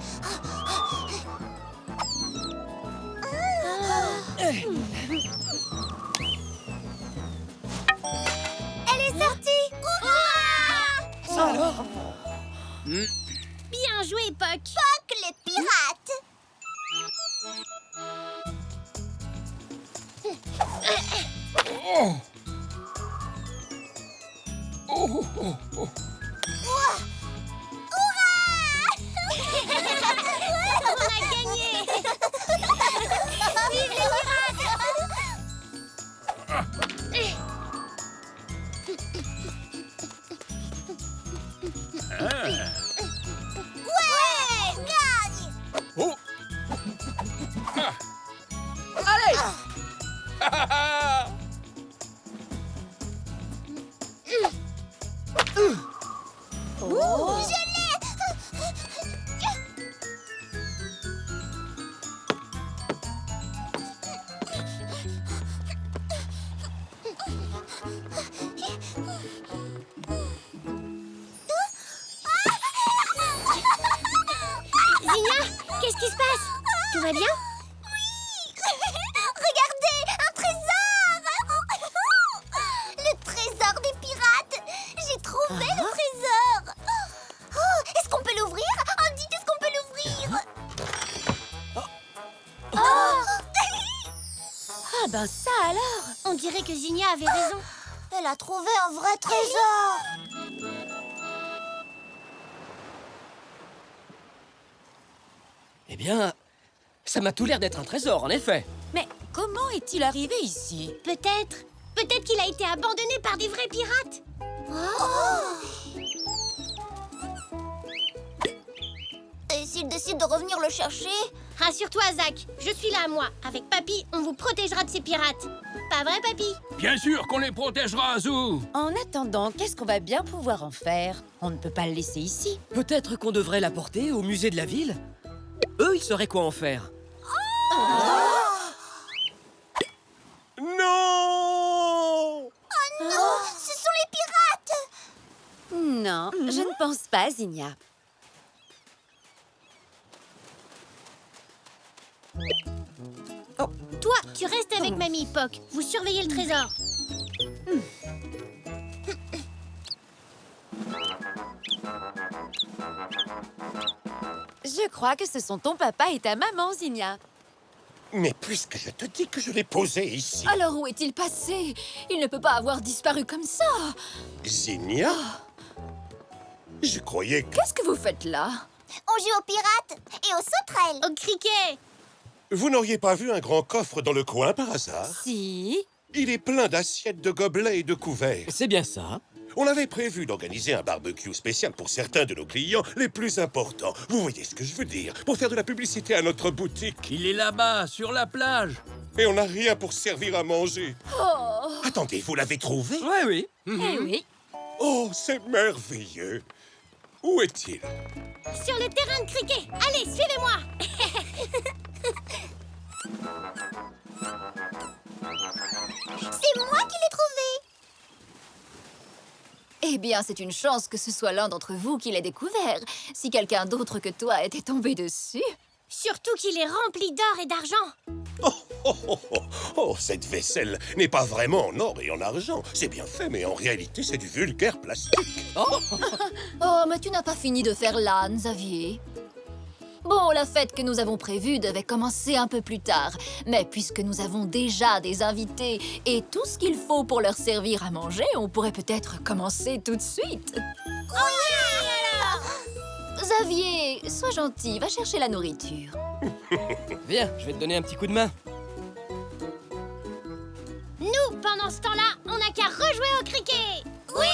Elle est sortie. Ça alors? Bien joué, Puck. Puck, les pirates. On a gagné. Vive les pirates. Ouais, gagne. Oh. Allez! Je l'ai. Zinnia, qu'est-ce qui se passe? Tout va bien? Regardez, un trésor. Le trésor des pirates. J'ai trouvé le trésor. Oh, est-ce qu'on peut l'ouvrir? Oh, dites, est-ce qu'on peut l'ouvrir? Ah ben ça alors! On dirait que Zinnia avait raison. Elle a trouvé un vrai trésor. Eh bien, ça m'a tout l'air d'être un trésor, en effet. Mais comment est-il arrivé ici? Peut-être qu'il a été abandonné par des vrais pirates. Et s'il décide de revenir le chercher? Rassure-toi, Zach. Je suis là, moi. Avec Papy, on vous protégera de ces pirates. Pas vrai, Papy? Bien sûr qu'on les protégera, Zou. En attendant, qu'est-ce qu'on va bien pouvoir en faire? On ne peut pas le laisser ici. Peut-être qu'on devrait l'apporter au musée de la ville? Eux, ils sauraient quoi en faire. Non! Non, ce sont les pirates. Non, je ne pense pas, Zinnia. Toi, tu restes avec Mamie, Puck. Vous surveillez le trésor. Je crois que ce sont ton papa et ta maman, Zinnia. Mais puisque je te dis que je l'ai posé ici... Alors où est-il passé? Il ne peut pas avoir disparu comme ça. Zinnia? Je croyais que... Qu'est-ce que vous faites là? On joue aux pirates et aux sauterelles. Au cricket. Vous n'auriez pas vu un grand coffre dans le coin par hasard? Si. Il est plein d'assiettes, de gobelets et de couverts. C'est bien ça. On avait prévu d'organiser un barbecue spécial pour certains de nos clients les plus importants. Vous voyez ce que je veux dire? Pour faire de la publicité à notre boutique. Il est là-bas, sur la plage. Et on n'a rien pour servir à manger. Oh. Attendez, vous l'avez trouvé? Ouais, oui. Eh oui. Oh, c'est merveilleux. Où est-il? Sur le terrain de cricket. Allez, suivez-moi. C'est moi qui l'ai trouvé. Eh bien, c'est une chance que ce soit l'un d'entre vous qui l'ait découvert. Si quelqu'un d'autre que toi était tombé dessus... Surtout qu'il est rempli d'or et d'argent. Oh, Oh, cette vaisselle n'est pas vraiment en or et en argent. C'est bien fait, mais en réalité, c'est du vulgaire plastique. Oh, mais tu n'as pas fini de faire l'âne, Xavier. Bon, la fête que nous avons prévue devait commencer un peu plus tard. Mais puisque nous avons déjà des invités et tout ce qu'il faut pour leur servir à manger, on pourrait peut-être commencer tout de suite. Xavier, sois gentil, va chercher la nourriture. Viens, je vais te donner un petit coup de main. Nous, pendant ce temps-là, on n'a qu'à rejouer au cricket. Oui!